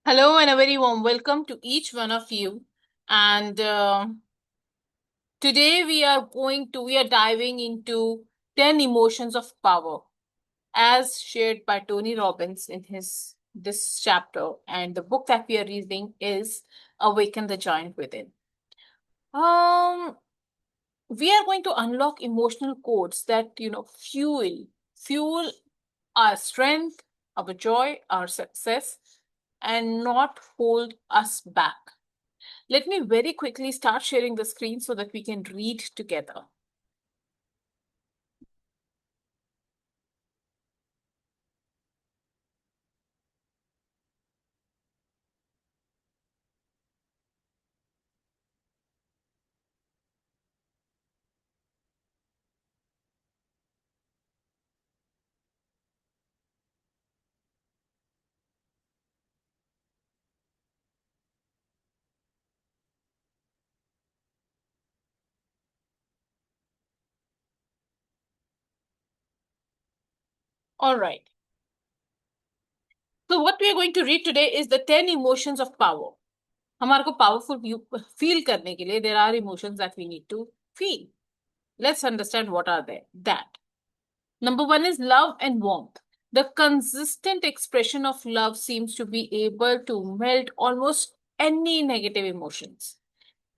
Hello and a very warm welcome to each one of you. And today we are diving into 10 emotions of power as shared by Tony Robbins in his this chapter. And the book that we are reading is Awaken the Giant Within. Um, we are going to unlock emotional codes that fuel our strength, our joy, our success, and not hold us back. Let me very quickly start sharing the screen so that we can read together. All right. So what we are going to read today is the 10 emotions of power. हमारे को powerful feel करने के लिए there are emotions that we need to feel. Let's understand what are they. That. Number one is love and warmth. The consistent expression of love seems to be able to melt almost any negative emotions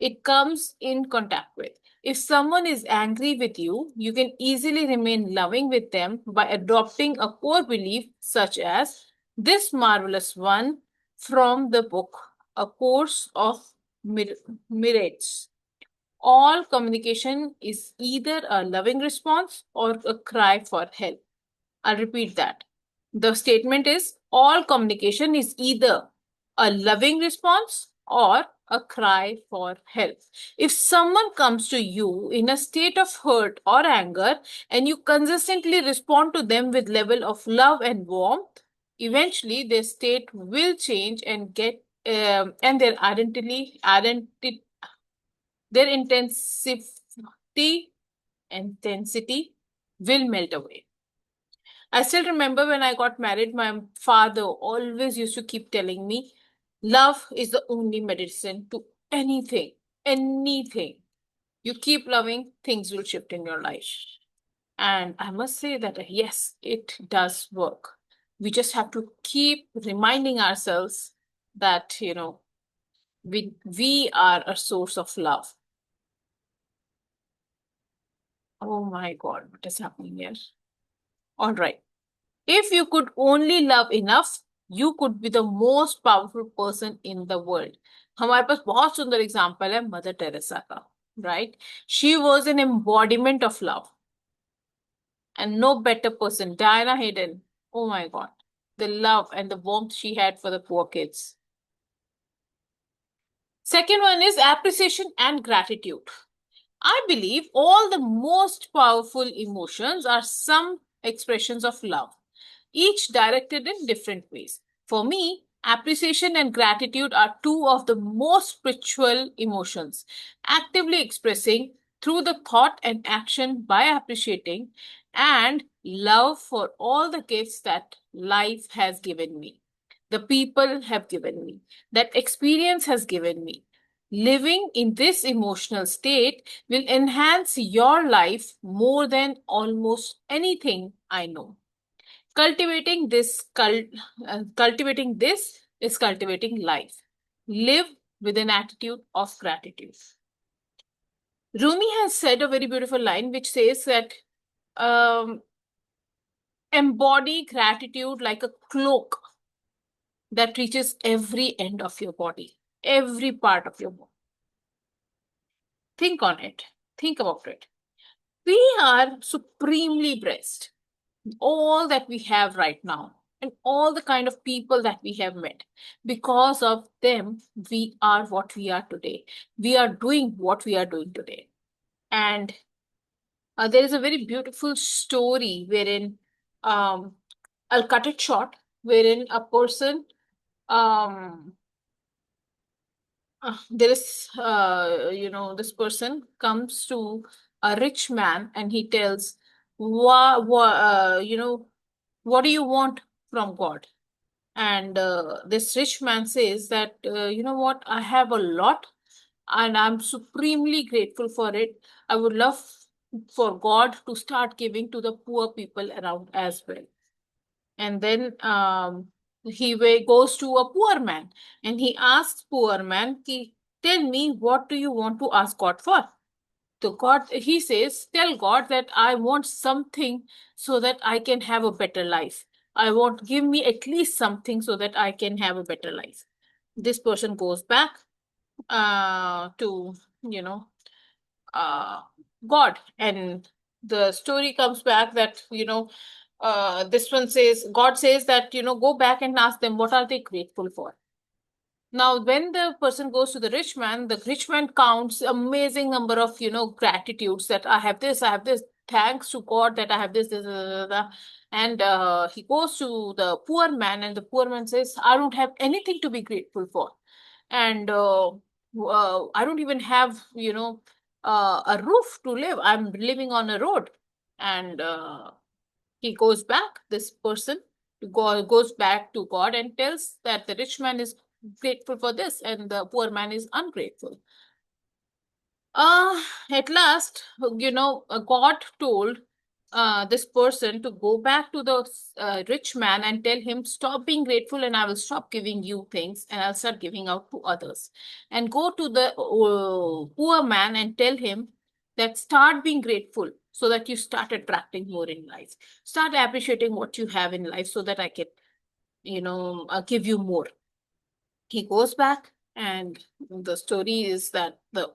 it comes in contact with. If someone is angry with you, you can easily remain loving with them by adopting a core belief such as this marvelous one from the book, A Course of Miracles. All communication is either a loving response or a cry for help. I'll repeat that. The statement is all communication is either a loving response or a cry for help. If someone comes to you in a state of hurt or anger and you consistently respond to them with level of love and warmth, eventually their state will change and and their intensity will melt away. I still remember when I got married, my father always used to keep telling me, love is the only medicine to anything, anything. You keep loving, things will shift in your life. And I must say that yes, it does work. We just have to keep reminding ourselves that, we are a source of love. Oh my God, what is happening here? All right. If you could only love enough, you could be the most powerful person in the world. हमारे पास बहुत सुंदर example है mother Teresa का, right? She was an embodiment of love, and no better person. Diana Hayden, oh my God, the love and the warmth she had for the poor kids. Second one is appreciation and gratitude. I believe all the most powerful emotions are some expressions of love, each directed in different ways. For me, appreciation and gratitude are two of the most spiritual emotions, actively expressing through the thought and action by appreciating and love for all the gifts that life has given me, the people have given me, that experience has given me. Living in this emotional state will enhance your life more than almost anything I know. Cultivating this is cultivating life. Live with an attitude of gratitude. Rumi has said a very beautiful line which says that um, embody gratitude like a cloak that reaches every end of your body, every part of your body. Think on it. Think about it. We are supremely blessed. All that we have right now and all the kind of people that we have met. Because of them, we are what we are today. We are doing what we are doing today. And there is a very beautiful story wherein I'll cut it short, wherein a person um there is this person comes to a rich man and he tells what do you want from God? And this rich man says that, you know what, I have a lot and I'm supremely grateful for it. I would love for God to start giving to the poor people around as well. And then goes to a poor man and he asks poor man, ki, tell me, what do you want to ask God for? So God, he says, tell God that I want something so that I can have a better life. I want, give me at least something so that I can have a better life. This person goes back to, you know, uh, God. And the story comes back that, this one says, God says that, go back and ask them, what are they grateful for? Now, when the person goes to the rich man counts amazing number of, gratitudes that I have this, thanks to God that I have this. And he goes to the poor man, and the poor man says, I don't have anything to be grateful for. And I don't even have, a roof to live. I'm living on a road. And he goes back, this person goes back to God and tells that the rich man is grateful for this and the poor man is ungrateful. Uh, at last, God told this person to go back to the rich man and tell him, stop being grateful and I will stop giving you things and I'll start giving out to others. And go to the poor man and tell him that start being grateful so that you start attracting more in life. Start appreciating what you have in life so that I can, give you more. He goes back, and the story is that the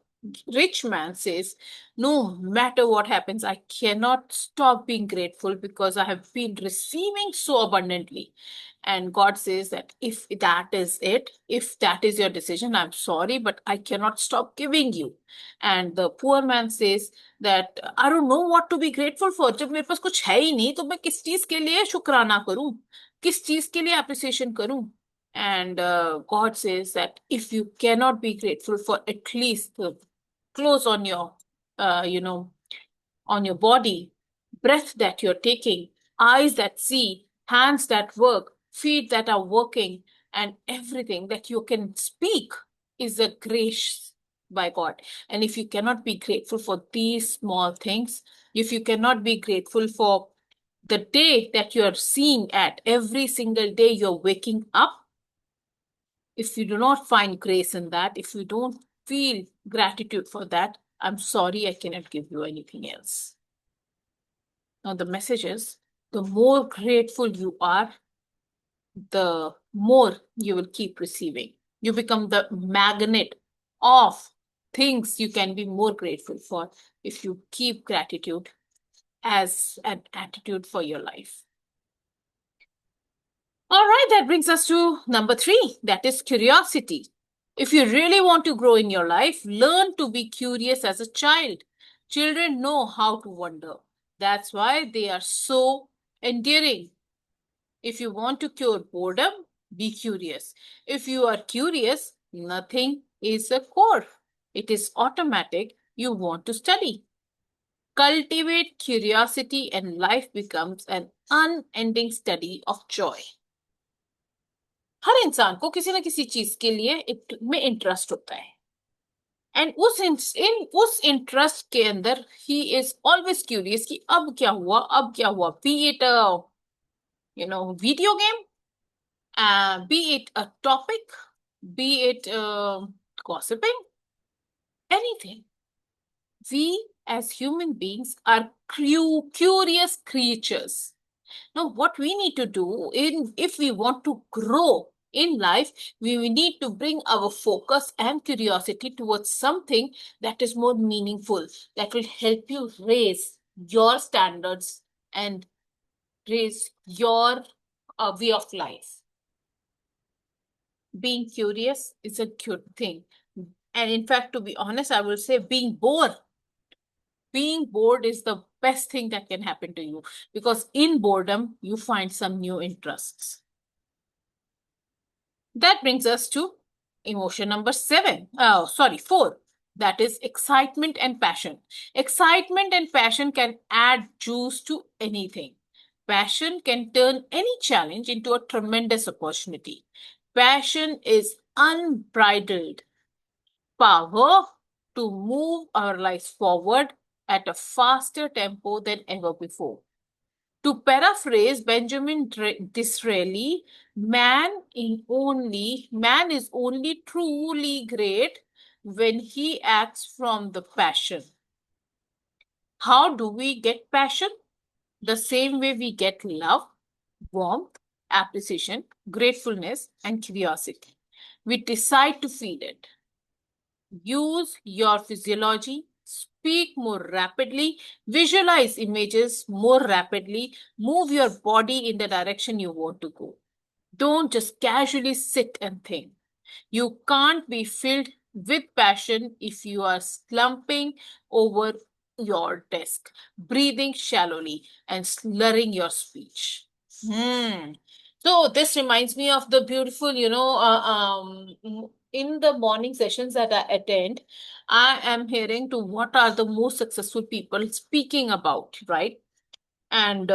rich man says, no matter what happens, I cannot stop being grateful because I have been receiving so abundantly. And God says that if that is it, if that is your decision, I'm sorry, but I cannot stop giving you. And the poor man says that I don't know what to be grateful for. जब मेरे पास कुछ है ही नहीं तो मैं किस चीज के लिए शुक्राना करूं, किस चीज के लिए appreciation करूं? And God says that if you cannot be grateful for at least the clothes on your, on your body, breath that you're taking, eyes that see, hands that work, feet that are working, and everything that you can speak is a grace by God. And if you cannot be grateful for these small things, if you cannot be grateful for the day that you're seeing at every single day you're waking up, if you do not find grace in that, if you don't feel gratitude for that, I'm sorry, I cannot give you anything else. Now, the message is the more grateful you are, the more you will keep receiving. You become the magnet of things you can be more grateful for if you keep gratitude as an attitude for your life. All right, that brings us to number 3, that is curiosity. If you really want to grow in your life, learn to be curious as a child. Children know how to wonder. That's why they are so endearing. If you want to cure boredom, be curious. If you are curious, nothing is a core. It is automatic. You want to study. Cultivate curiosity and life becomes an unending study of joy. हर इंसान को किसी ना किसी चीज के लिए में interest होता है एंड उस इंटरेस्ट के अंदर ही इज ऑलवेज क्यूरियस कि अब क्या हुआ B it video game, B it a topic, B it gossiping, anything. We as human beings are curious creatures. Now, what we need to do if we want to grow in life, we need to bring our focus and curiosity towards something that is more meaningful, that will help you raise your standards and raise your way of life. Being curious is a good thing. And in fact, to be honest, I will say being bored is the best thing that can happen to you, because in boredom you find some new interests. That brings us to emotion number 4. That is excitement and passion. Excitement and passion can add juice to anything. Passion can turn any challenge into a tremendous opportunity. Passion is unbridled power to move our lives forward at a faster tempo than ever before. To paraphrase Benjamin Disraeli, man is only truly great when he acts from the passion. How do we get passion? The same way we get love, warmth, appreciation, gratefulness, and curiosity. We decide to feed it. Use your physiology, speak more rapidly, visualize images more rapidly, move your body in the direction you want to go. Don't just casually sit and think. You can't be filled with passion if you are slumping over your desk, breathing shallowly, and slurring your speech. So this reminds me of the beautiful, in the morning sessions that I attend, I am hearing to what are the most successful people speaking about, right? And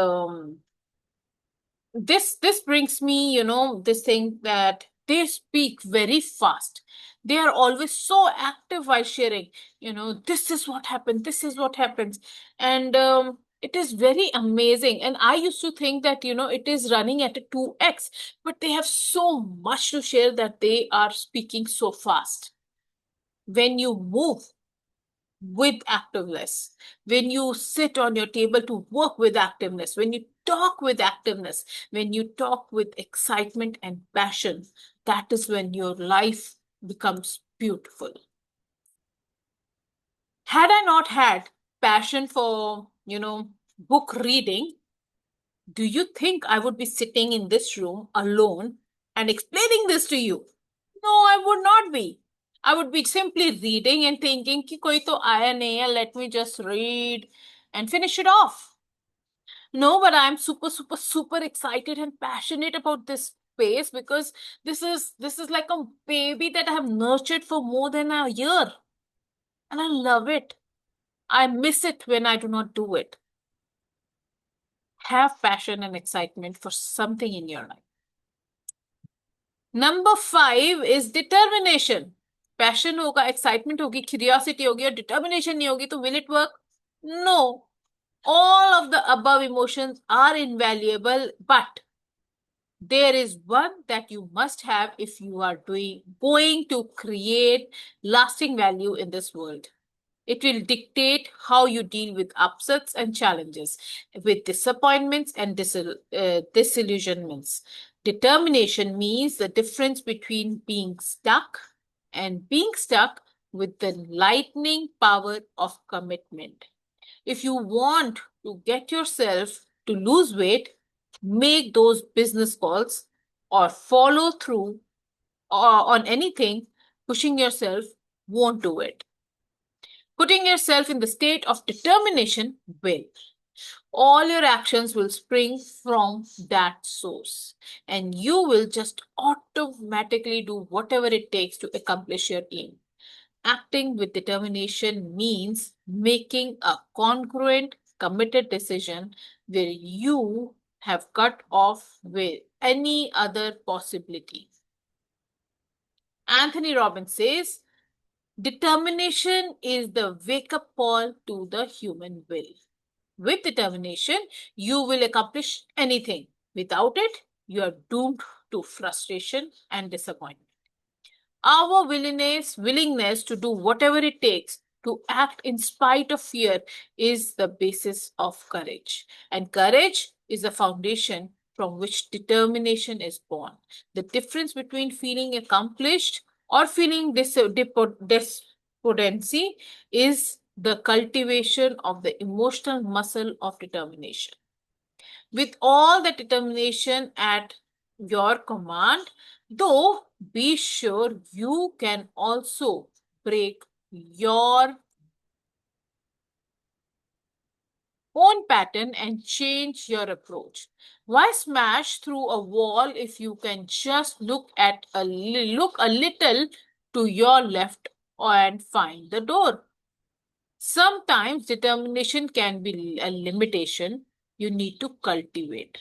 this brings me, this thing that they speak very fast. They are always so active while sharing, this is what happened, this is what happens. And it is very amazing. And I used to think that, it is running at a 2x, but they have so much to share that they are speaking so fast. When you move with activeness, when you sit on your table to work with activeness, when you talk with activeness, when you talk with excitement and passion, that is when your life becomes beautiful. Had I not had passion for, book reading, do you think I would be sitting in this room alone and explaining this to you? No, I would not be. I would be simply reading and thinking कि कोई तो आया नहीं है, let me just read and finish it off. No, but I'm super, super, super excited and passionate about this space because this is like a baby that I have nurtured for more than a year. And I love it. I miss it when I do not do it. Have passion and excitement for something in your life. Number 5 is determination. Passion होगा, excitement होगी, curiosity होगी और determination नहीं होगी तो will it work? No. All of the above emotions are invaluable, but there is one that you must have if you are going to create lasting value in this world. It will dictate how you deal with upsets and challenges, with disappointments and disillusionments. Determination means the difference between being stuck and being stuck with the lightning power of commitment. If you want to get yourself to lose weight, make those business calls or follow through on anything, pushing yourself won't do it. Putting yourself in the state of determination will. All your actions will spring from that source, and you will just automatically do whatever it takes to accomplish your aim. Acting with determination means making a congruent, committed decision where you have cut off with any other possibility. Anthony Robbins says, determination is the wake-up call to the human will. With determination, you will accomplish anything. Without it, you are doomed to frustration and disappointment. Our willingness to do whatever it takes to act in spite of fear is the basis of courage. And courage is the foundation from which determination is born. The difference between feeling accomplished or feeling despondency is the cultivation of the emotional muscle of determination. With all the determination at your command, though, be sure you can also break your own pattern and change your approach. Why smash through a wall if you can just look a little to your left and find the door? Sometimes determination can be a limitation. you need to cultivate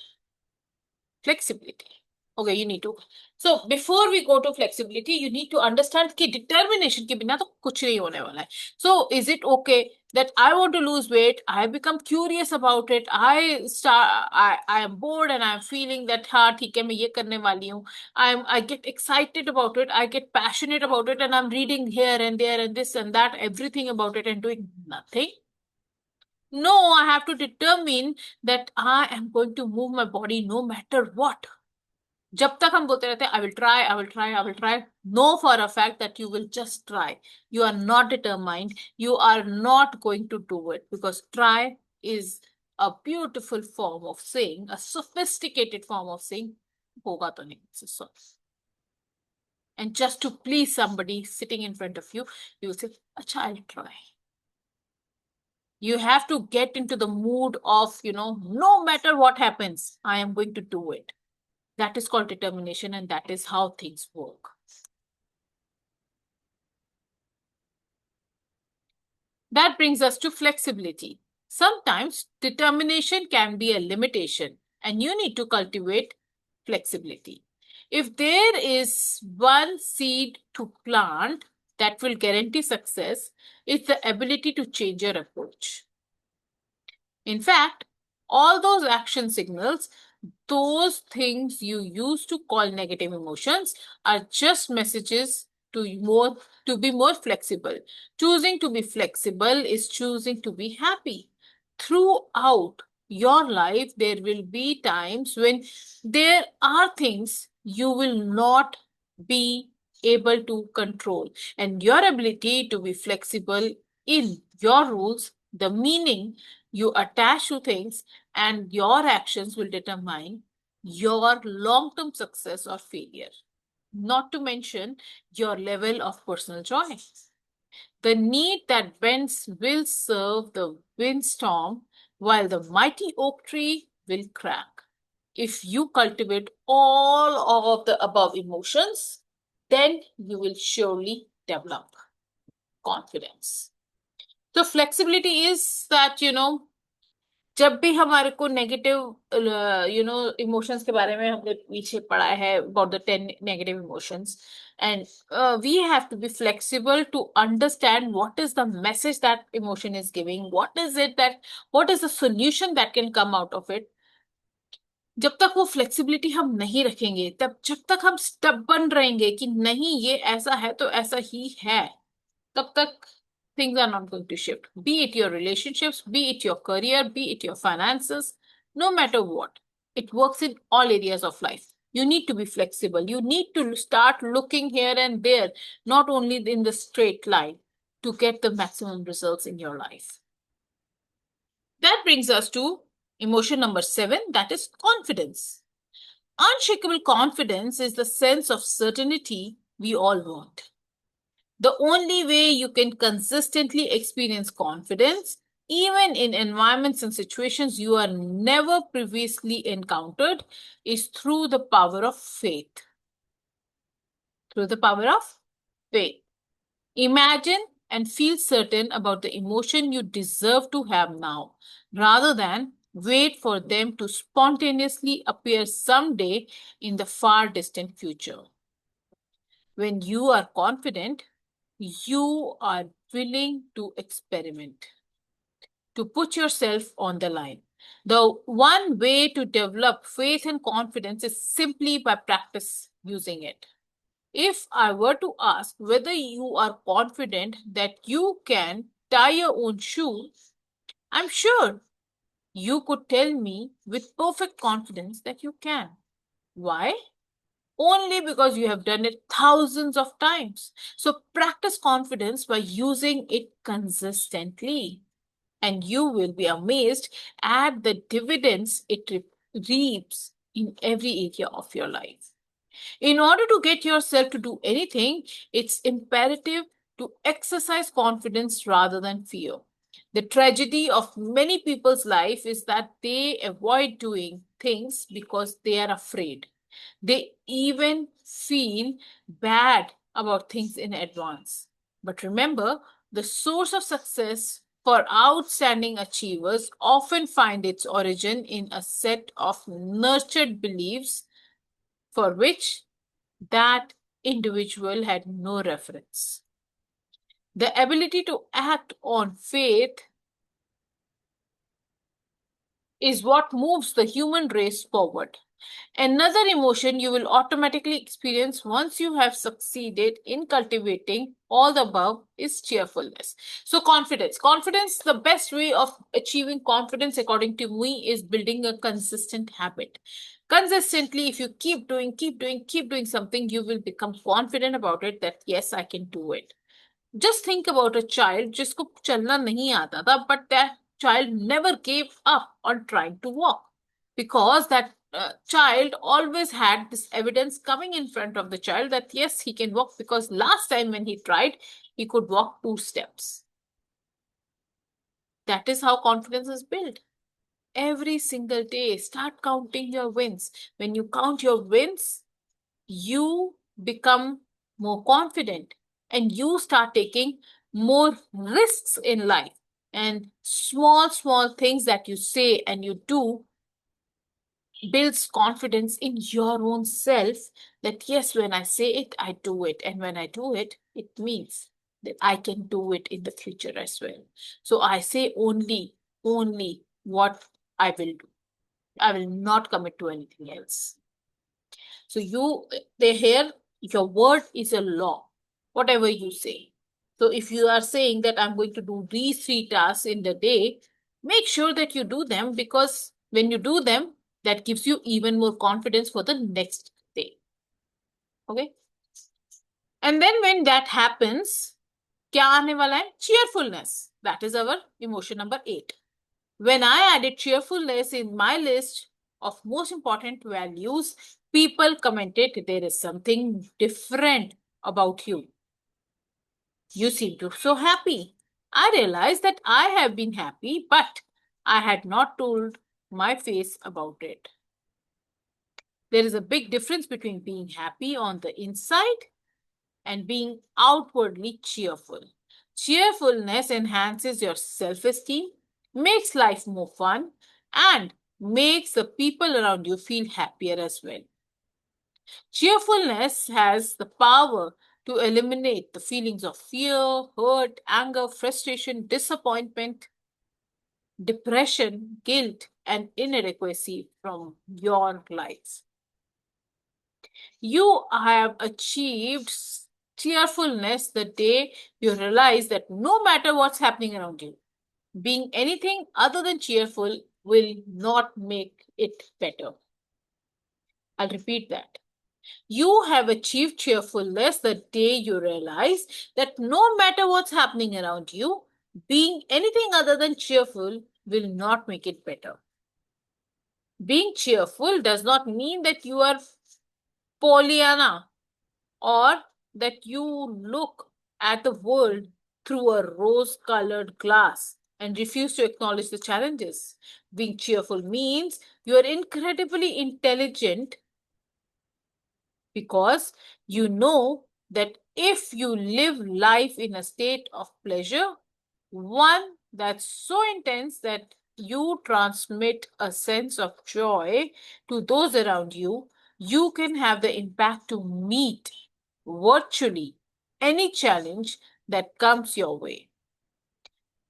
flexibility. Okay, you need to. So before we go to flexibility, you need to understand कि determination के बिना तो कुछ नहीं होने वाला है. So is it okay that I want to lose weight? I become curious about it. I am bored and I am feeling that हाँ ठीक है मैं ये करने वाली हूँ. I get excited about it. I get passionate about it, and I'm reading here and there and this and that, everything about it, and doing nothing. No, I have to determine that I am going to move my body no matter what. जब तक हम बोलते रहते हैं I will try, I will try, I will try, know for a fact that you will just try. You are not determined. You are not going to do it, because try is a beautiful form of saying, a sophisticated form of saying, होगा तो नहीं. So, and just to please somebody sitting in front of you, you will say, अच्छा, I'll try. You have to get into the mood of, no matter what happens, I am going to do it. That is called determination, and that is how things work. That brings us to flexibility. Sometimes determination can be a limitation, and you need to cultivate flexibility. If there is one seed to plant that will guarantee success, it's the ability to change your approach. In fact, all those action signals, those things you used to call negative emotions, are just messages to be more flexible. Choosing to be flexible is choosing to be happy. Throughout your life, there will be times when there are things you will not be able to control, and your ability to be flexible in your rules, the meaning you attach to things, and your actions will determine your long-term success or failure, not to mention your level of personal joy. The need that bends will serve the windstorm, while the mighty oak tree will crack. If you cultivate all of the above emotions, then you will surely develop confidence. So flexibility is that, जब भी हमारे को negative emotions के बारे में हमने पीछे पढ़ा है about the 10 negative emotions, and we have to be flexible to understand what is the message that emotion is giving, what is the solution that can come out of it. जब तक वो फ्लेक्सिबिलिटी हम नहीं रखेंगे, जब तक हम stubborn रहेंगे कि नहीं ये ऐसा है तो ऐसा ही है, तब तक things are not going to shift. Be it your relationships, be it your career, be it your finances, no matter what. It works in all areas of life. You need to be flexible. You need to start looking here and there, not only in the straight line, to get the maximum results in your life. That brings us to emotion number 7, that is confidence. Unshakable confidence is the sense of certainty we all want. The only way you can consistently experience confidence, even in environments and situations you are never previously encountered, is through the power of faith. Through the power of faith. Imagine and feel certain about the emotion you deserve to have now, rather than wait for them to spontaneously appear someday in the far distant future. When you are confident, you are willing to experiment, to put yourself on the line. The one way to develop faith and confidence is simply by practice using it. If I were to ask whether you are confident that you can tie your own shoe, I'm sure you could tell me with perfect confidence that you can. Why? Only because you have done it thousands of times. So practice confidence by using it consistently, and you will be amazed at the dividends it reaps in every area of your life. In order to get yourself to do anything, it's imperative to exercise confidence rather than fear. The tragedy of many people's life is that they avoid doing things because they are afraid. They even feel bad about things in advance. But remember, the source of success for outstanding achievers often find its origin in a set of nurtured beliefs for which that individual had no reference. The ability to act on faith is what moves the human race forward. Another emotion you will automatically experience once you have succeeded in cultivating all the above is cheerfulness. So, confidence. Confidence, the best way of achieving confidence, according to me, is building a consistent habit. Consistently, if you keep doing something, you will become confident about it that yes, I can do it. Just think about a child जिसको चलना नहीं आता था, but that child never gave up on trying to walk because that child always had this evidence coming in front of the child that yes, he can walk because last time when he tried, he could walk 2 steps. That is how confidence is built. Every single day, start counting your wins. When you count your wins, you become more confident and you start taking more risks in life. And small things that you say and you do builds confidence in your own self that yes, when I say it, I do it. And when I do it, it means that I can do it in the future as well. So I say only what I will do. I will not commit to anything else. So they hear your word is a law, whatever you say. So if you are saying that I'm going to do these 3 tasks in the day, make sure that you do them because when you do them, that gives you even more confidence for the next day. Okay. And then when that happens, क्या आने वाला है? Cheerfulness. That is our emotion number 8. When I added cheerfulness in my list of most important values, people commented there is something different about you. You seem to be so happy. I realized that I have been happy, but I had not told my face about it. There is a big difference between being happy on the inside and being outwardly cheerful. Cheerfulness enhances your self esteem, makes life more fun, and makes the people around you feel happier as well. Cheerfulness has the power to eliminate the feelings of fear, hurt, anger, frustration, disappointment, depression, guilt, and inadequacy from your life. You have achieved cheerfulness the day you realize that no matter what's happening around you, being anything other than cheerful will not make it better. I'll repeat that. You have achieved cheerfulness the day you realize that no matter what's happening around you, being anything other than cheerful will not make it better. Being cheerful does not mean that you are Pollyanna or that you look at the world through a rose colored glass and refuse to acknowledge the challenges. Being cheerful means you are incredibly intelligent because you know that if you live life in a state of pleasure, one that's so intense that you transmit a sense of joy to those around you, you can have the impact to meet virtually any challenge that comes your way.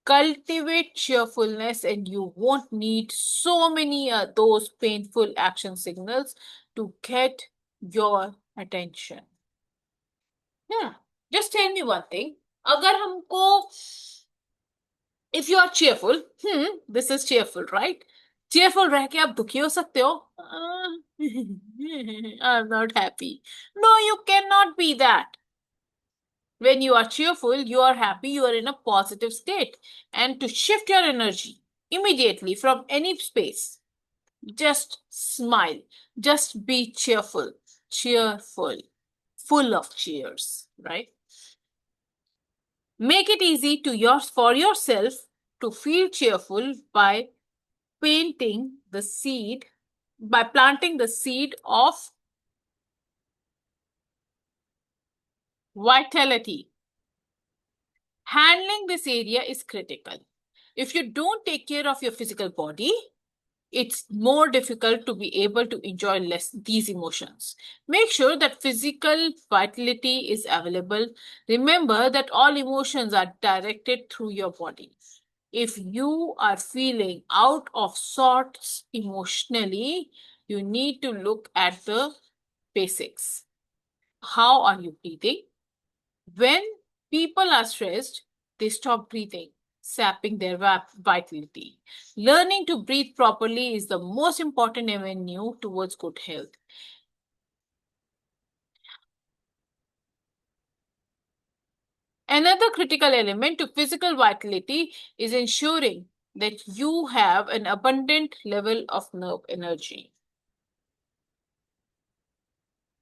Cultivate cheerfulness, and you won't need so many those painful action signals to get your attention. Yeah, just tell me one thing. अगर हमको if you are cheerful, this is cheerful, right? Cheerful रह के आप दुखी हो सकते हो. I'm not happy. No, you cannot be that. When you are cheerful, you are happy, you are in a positive state. And to shift your energy immediately from any space, just smile. Just be cheerful. Cheerful. Full of cheers, right? Make it easy for yourself to feel cheerful by planting the seed of vitality. Handling this area is critical. If you don't take care of your physical body, it's more difficult to be able to enjoy these emotions. Make sure that physical vitality is available. Remember that all emotions are directed through your body. If you are feeling out of sorts emotionally, you need to look at the basics. How are you breathing? When people are stressed, they stop breathing, sapping their vitality. Learning to breathe properly is the most important avenue towards good health. Another critical element to physical vitality is ensuring that you have an abundant level of nerve energy.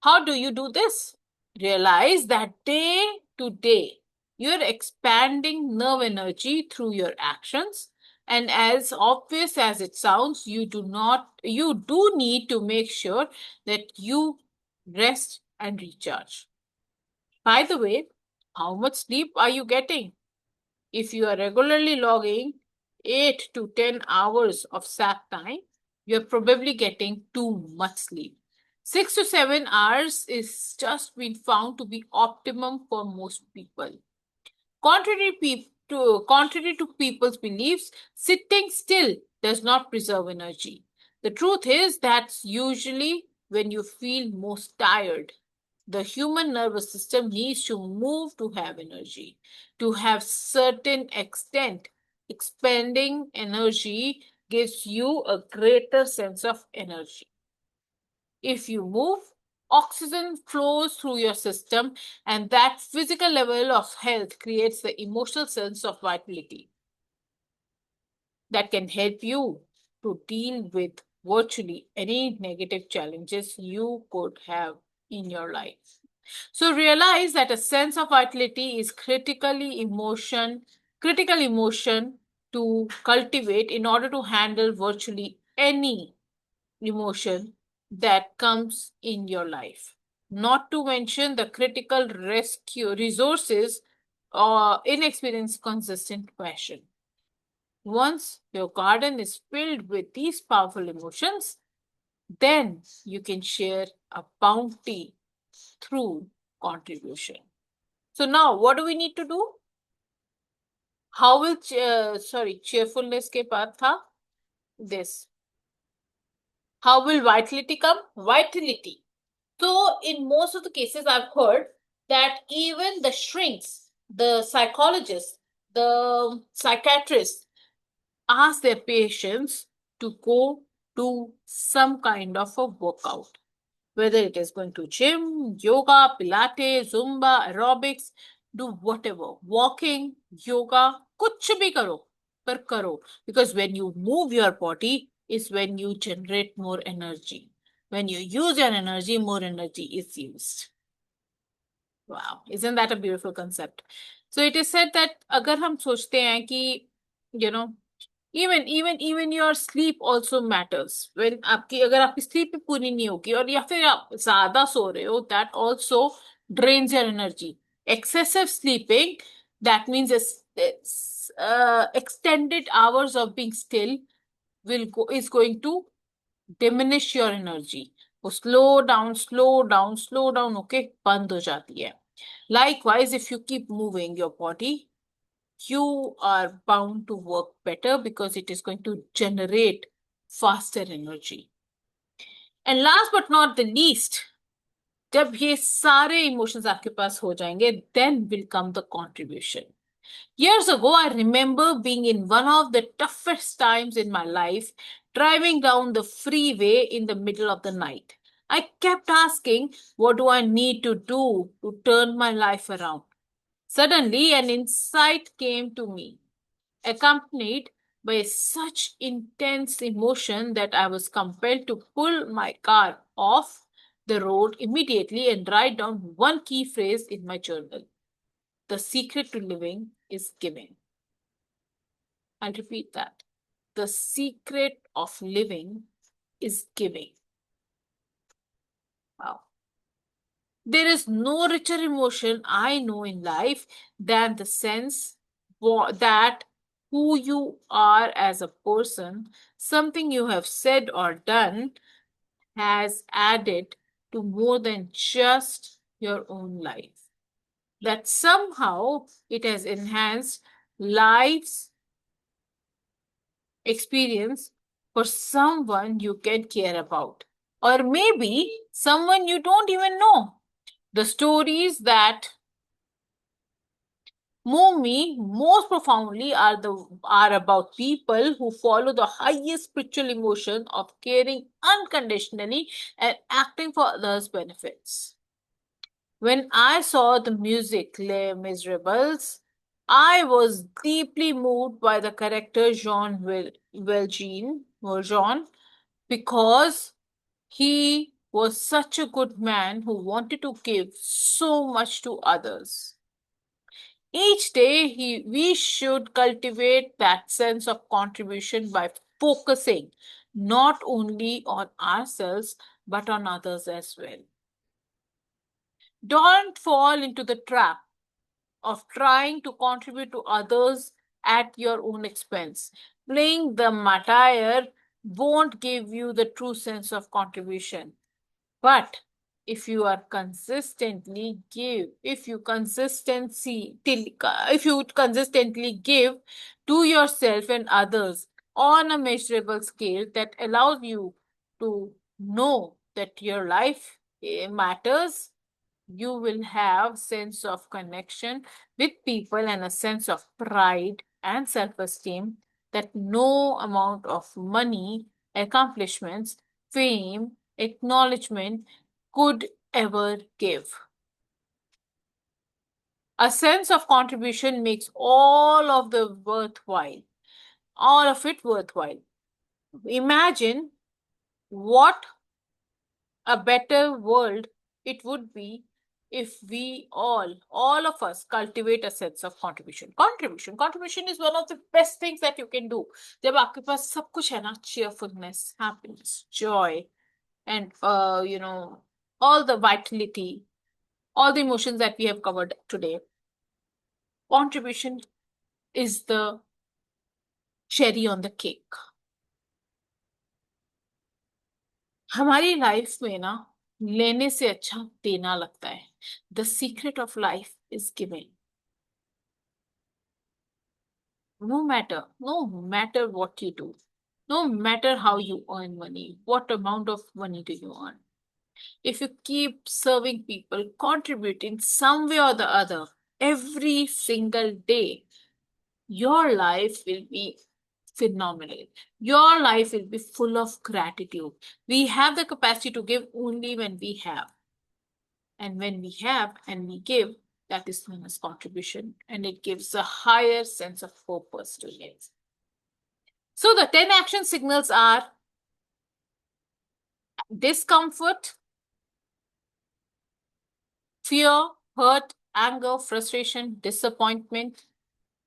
How do you do this? Realize that day to day, you're expanding nerve energy through your actions. And as obvious as it sounds, you do need to make sure that you rest and recharge. By the way, how much sleep are you getting? If you are regularly logging 8 to 10 hours of sat time, you're probably getting too much sleep. 6 to 7 hours is just been found to be optimum for most people. Contrary to people's beliefs, sitting still does not preserve energy. The truth is that's usually when you feel most tired. The human nervous system needs to move to have energy. To have certain extent, expending energy gives you a greater sense of energy. If you move, oxygen flows through your system, and that physical level of health creates the emotional sense of vitality that can help you to deal with virtually any negative challenges you could have in your life. So realize that a sense of vitality is critical emotion to cultivate in order to handle virtually any emotion that comes in your life. Not to mention the critical rescue resources or inexperienced consistent passion. Once your garden is filled with these powerful emotions, then you can share a bounty through contribution. So now what do we need to do? How will cheerfulness के बाद था this. How will vitality come? Vitality. So in most of the cases I've heard that even the shrinks, the psychologists, the psychiatrists ask their patients to go to some kind of a workout. Whether it is going to gym, yoga, pilates, zumba, aerobics, do whatever. Walking, yoga, kuch bhi karo, par karo. Because when you move your body is when you generate more energy. When you use your energy, more energy is used. Wow, isn't that a beautiful concept? So it is said that अगर हम सोचते हैं कि you know even your sleep also matters. When आपकी अगर आपकी sleep भी पूरी नहीं होगी और या फिर आप ज्यादा सो रहे हो, that also drains your energy. Excessive sleeping, that means extended hours of being still is going to diminish your energy. वो slow down okay बंद हो जाती है. Likewise, if you keep moving your body, you are bound to work better because it is going to generate faster energy. And last but not the least, जब ये सारे emotions आपके पास हो जाएंगे, then will come the contribution. Years ago, I remember being in one of the toughest times in my life, driving down the freeway in the middle of the night. I kept asking, what do I need to do to turn my life around? Suddenly, an insight came to me, accompanied by such intense emotion that I was compelled to pull my car off the road immediately and write down one key phrase in my journal. The secret to living is giving. I'll repeat that. The secret of living is giving. Wow. There is no richer emotion I know in life than the sense that who you are as a person, something you have said or done has added to more than just your own life. That somehow it has enhanced life's experience for someone you can care about, or maybe someone you don't even know. The stories that move me most profoundly are about people who follow the highest spiritual emotion of caring unconditionally and acting for others' benefits. When I saw the music Les Miserables, I was deeply moved by the character Valjean because he was such a good man who wanted to give so much to others. Each day, we should cultivate that sense of contribution by focusing not only on ourselves but on others as well. Don't fall into the trap of trying to contribute to others at your own expense. Playing the martyr won't give you the true sense of contribution. But if you consistently give to yourself and others on a measurable scale that allows you to know that your life matters, you will have sense of connection with people and a sense of pride and self-esteem that no amount of money, accomplishments, fame, acknowledgement could ever give. A sense of contribution makes all of it worthwhile. Imagine what a better world it would be if all of us cultivate a sense of contribution. Contribution is one of the best things that you can do. जब आपके पास सब कुछ है ना, cheerfulness, happiness, joy, and all the vitality, all the emotions that we have covered today, contribution is the cherry on the cake. हमारी life में ना लेने से अच्छा देना लगता है. The secret of life is giving. No matter what you do, no matter how you earn money, what amount of money do you earn, if you keep serving people, contributing some way or the other every single day, your life will be phenomenal. Your life will be full of gratitude. We have the capacity to give only when we have. And when we have and we give, that is known as contribution, and it gives a higher sense of purpose to it. So the 10 action signals are discomfort, fear, hurt, anger, frustration, disappointment,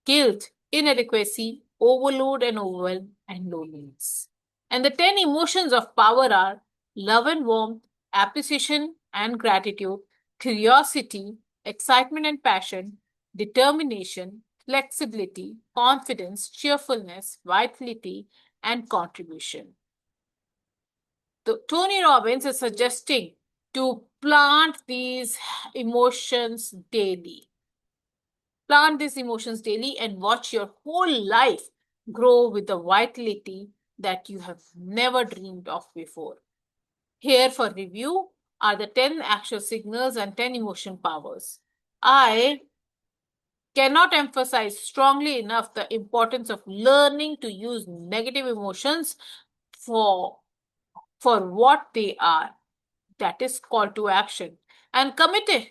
guilt, inadequacy, overload and overwhelm, and loneliness. And the 10 emotions of power are love and warmth, appreciation and gratitude, curiosity, excitement and passion, determination, flexibility, confidence, cheerfulness, vitality, and contribution. Tony Robbins is suggesting to plant these emotions daily. Plant these emotions daily and watch your whole life grow with the vitality that you have never dreamed of before. Here for review are the 10 actual signals and 10 emotion powers. I cannot emphasize strongly enough the importance of learning to use negative emotions for what they are. That is call to action. And committing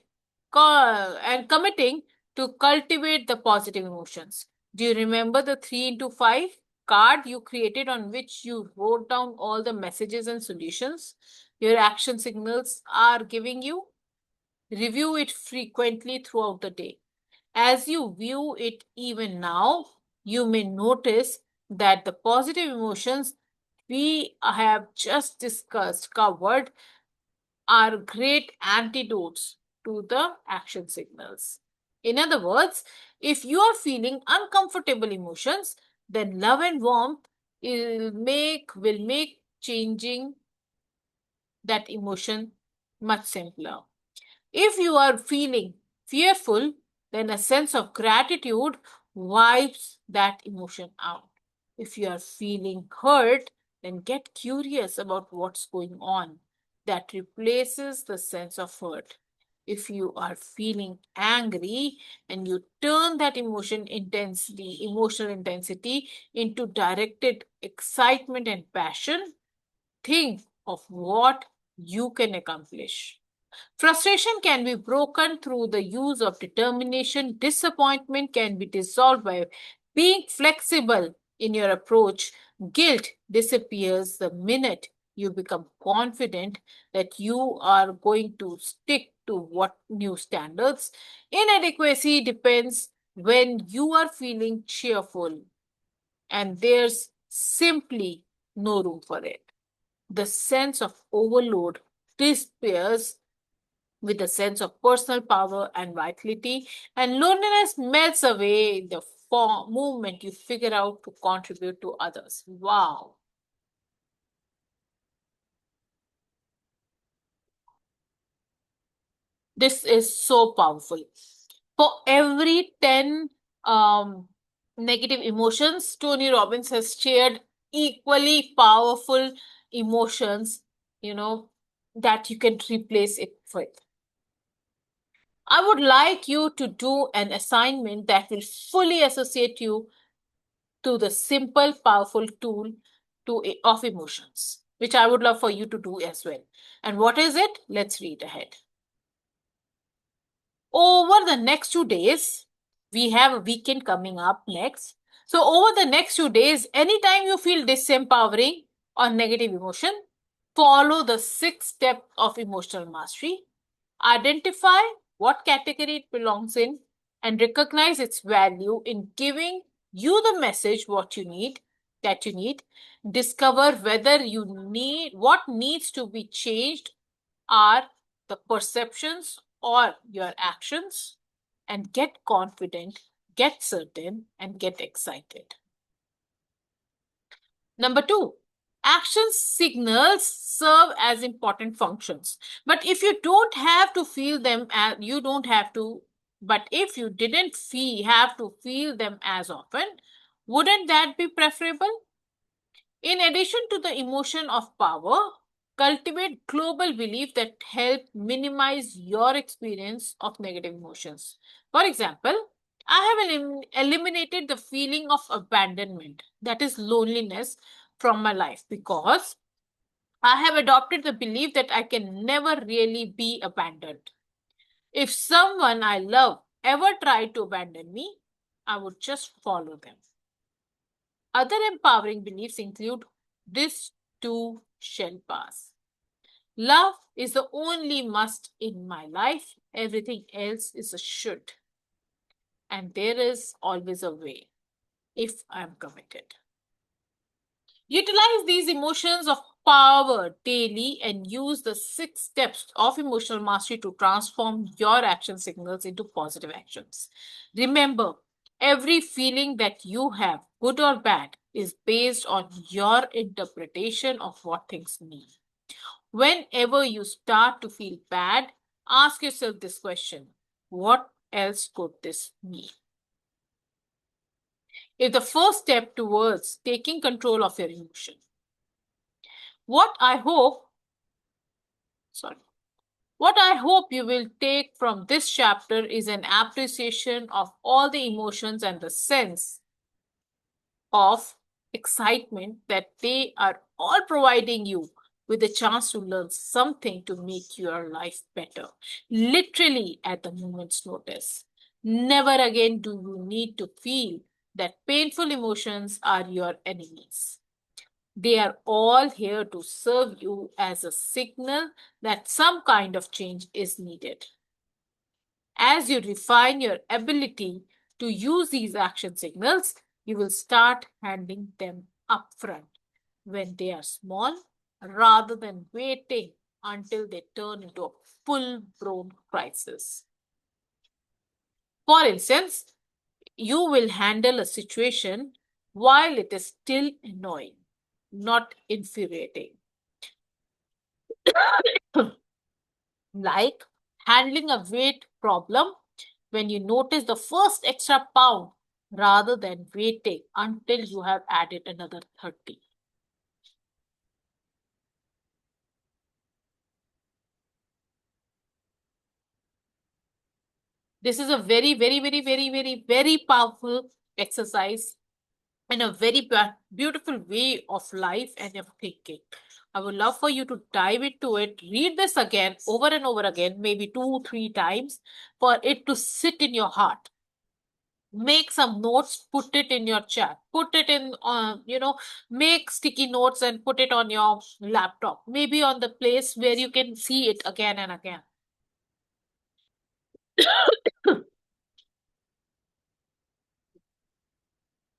to cultivate the positive emotions. Do you remember the 3 into 5 card you created on which you wrote down all the messages and solutions your action signals are giving you? Review it frequently throughout the day. As you view it even now, you may notice that the positive emotions we have just covered are great antidotes to the action signals. In other words, if you are feeling uncomfortable emotions, then love and warmth will make changing that emotion much simpler. If you are feeling fearful, then a sense of gratitude wipes that emotion out. If you are feeling hurt, then get curious about what's going on. That replaces the sense of hurt. If you are feeling angry and you turn that emotional intensity into directed excitement and passion, think of what you can accomplish. Frustration can be broken through the use of determination. Disappointment can be dissolved by being flexible in your approach. Guilt disappears the minute you become confident that you are going to stick to what new standards. Inadequacy depends when you are feeling cheerful, and there's simply no room for it. The sense of overload disappears with a sense of personal power and vitality, and loneliness melts away the movement you figure out to contribute to others. Wow. This is so powerful. For every 10 um, negative emotions, Tony Robbins has shared equally powerful emotions, that you can replace it with. I would like you to do an assignment that will fully associate you to the simple, powerful tool of emotions, which I would love for you to do as well. And what is it? Let's read ahead. Over the next 2 days, we have a weekend coming up next. So, over the next 2 days, anytime you feel disempowering or negative emotion, follow the 6 steps of emotional mastery. Identify what category it belongs in and recognize its value in giving you the message that you need. Discover whether you need what needs to be changed are the perceptions or your actions, and get confident, get certain, and get excited. Number two, action signals serve as important functions. But if you don't have to feel them, you don't have to, but if you didn't have to feel them as often, wouldn't that be preferable? In addition to the emotion of power, cultivate global belief that help minimize your experience of negative emotions. For example, I have eliminated the feeling of abandonment, that is loneliness, from my life because I have adopted the belief that I can never really be abandoned. If someone I love ever tried to abandon me, I would just follow them. Other empowering beliefs include this too shall pass. Love is the only must in my life. Everything else is a should. And there is always a way if I am committed. Utilize these emotions of power daily and use the 6 steps of emotional mastery to transform your action signals into positive actions. Remember, every feeling that you have, good or bad, is based on your interpretation of what things mean. Whenever you start to feel bad, ask yourself this question: what else could this mean? Is the first step towards taking control of your emotion. What I hope, sorry, what I hope you will take from this chapter is an appreciation of all the emotions and the sense of excitement that they are all providing you with a chance to learn something to make your life better, literally at the moment's notice. Never again do you need to feel that painful emotions are your enemies. They are all here to serve you as a signal that some kind of change is needed. As you refine your ability to use these action signals, you will start handling them upfront when they are small rather than waiting until they turn into a full blown crisis. For instance, you will handle a situation while it is still annoying, not infuriating. Like handling a weight problem when you notice the first extra pound rather than waiting until you have added another 30. This is a very, very, very, very, very, very powerful exercise and a very beautiful way of life and of thinking. I would love for you to dive into it, read this again over and over again, maybe two, three times, for it to sit in your heart. Make some notes, put it in your chat, put it in, make sticky notes and put it on your laptop, maybe on the place where you can see it again and again.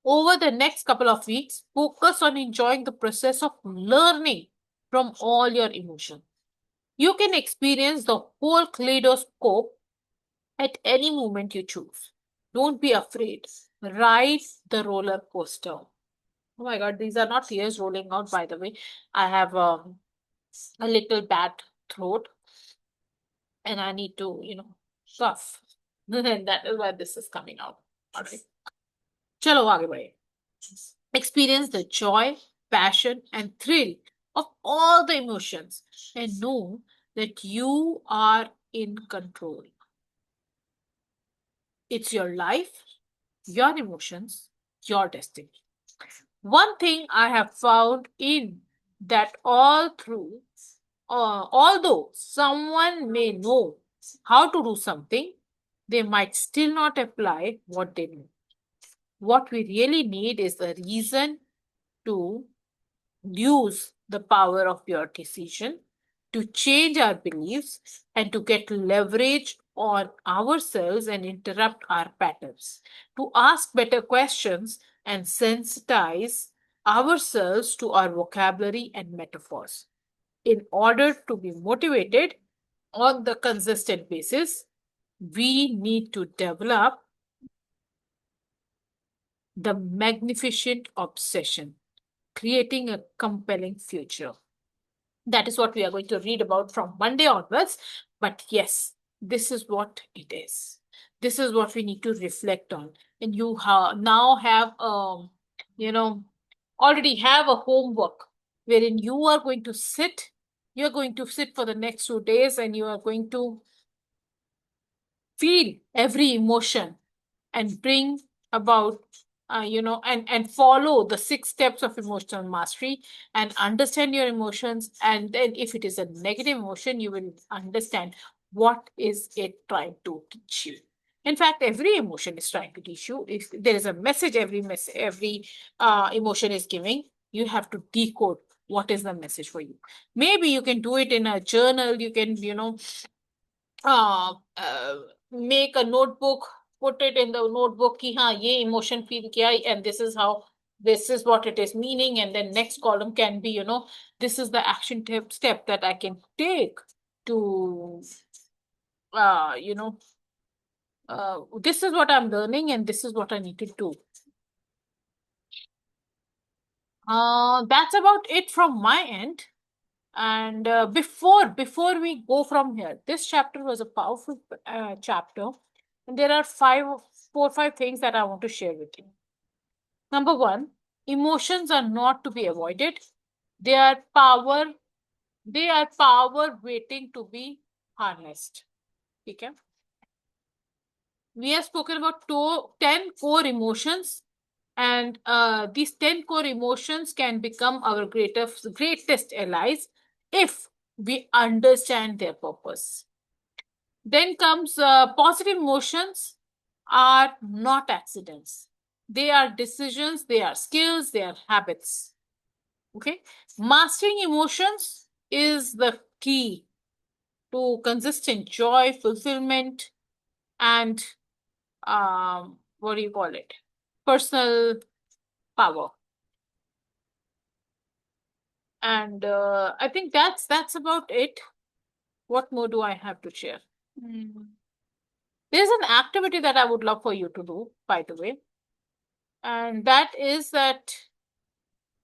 Over the next couple of weeks, focus on enjoying the process of learning from all your emotions. You can experience the whole kaleidoscope at any moment you choose. Don't be afraid. Ride the roller coaster. Oh my God, these are not tears rolling out, by the way. I have a little bad throat and I need to, cough. And that is why this is coming out. All right. Chalo, aage बढ़े. Experience the joy, passion, and thrill of all the emotions and know that you are in control. It's your life, your emotions, your destiny. One thing I have found in that although someone may know how to do something, they might still not apply what they know. What we really need is a reason to use the power of your decision to change our beliefs and to get leverage on ourselves and interrupt our patterns, to ask better questions and sensitize ourselves to our vocabulary and metaphors. In order to be motivated on the consistent basis, we need to develop the magnificent obsession, creating a compelling future. That is what we are going to read about from Monday onwards. But yes, this is what it is. This is what we need to reflect on. And you now have, you know, already have a homework wherein you're going to sit for the next 2 days and you are going to feel every emotion and bring about and follow the 6 steps of emotional mastery and understand your emotions. And then if it is a negative emotion, you will understand what is it trying to teach you. In fact, every emotion is trying to teach you. If there is a message, every emotion is giving, you have to decode what is the message for you. Maybe you can do it in a journal. You can uh, uh, make a notebook, put it in the notebook ki हाँ ये emotion feel किया and this is what it is meaning, and then next column can be this is the action step that I can take to uh you know this is what I'm learning and this is what I need to do. That's about it from my end. And before we go from here, this chapter was a powerful chapter, and there are 5 things that I want to share with you. Number one, emotions are not to be avoided. They are power. They are power waiting to be harnessed. Okay. We have spoken about 10 core emotions, and these 10 core emotions can become our greatest allies if we understand their purpose. Then comes positive emotions are not accidents. They are decisions, they are skills, they are habits. Okay. Mastering emotions is the key to consistent joy, fulfillment, and what do you call it? Personal power. And I think that's about it. What more do I have to share? There's an activity that I would love for you to do, by the way, and that is that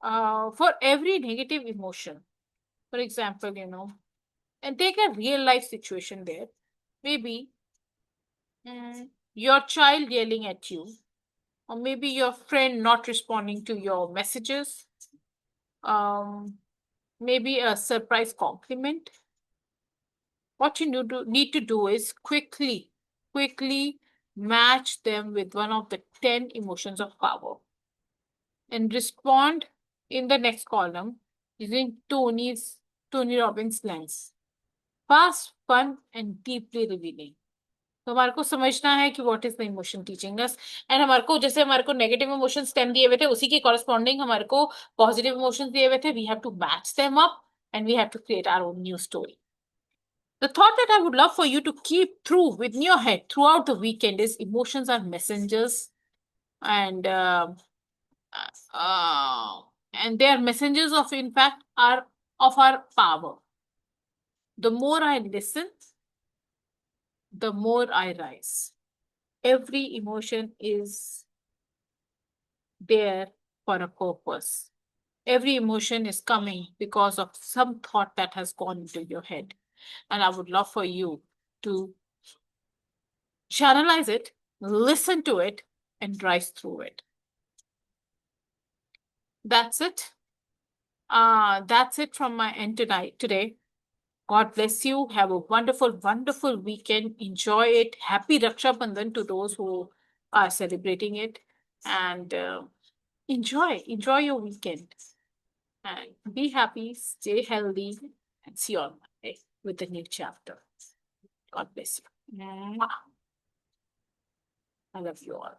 for every negative emotion, for example, and take a real life situation there. Maybe your child yelling at you, or maybe your friend not responding to your messages, um, maybe a surprise compliment. What you need to do is quickly match them with one of the 10 emotions of power and respond in the next column using Tony Robbins lens. Fast, fun, and deeply revealing. तो हमारे को समझना है कि what is the emotion teaching us, and हमारे को जैसे हमारे को नेगेटिव इमोशंस 10 दिए हुए थे, उसी के कॉरेस्पॉन्डिंग हमारे को पॉजिटिव इमोशंस दिए हुए थे. We have to match them up and we have to create our own new story. The thought that I would love for you to keep through within your head throughout the weekend is emotions are messengers, and uh, and they are messengers of, in fact, are of our power. The more I listen, the more I rise. Every emotion is there for a purpose. Every emotion is coming because of some thought that has gone into your head. And I would love for you to channelize it, listen to it, and rise through it. That's it. That's it from my end today. God bless you. Have a wonderful, wonderful weekend. Enjoy it. Happy Raksha Bandhan to those who are celebrating it. And enjoy your weekend. And be happy, stay healthy, and see you on Monday with the new chapter. God bless you. Mwah. I love you all.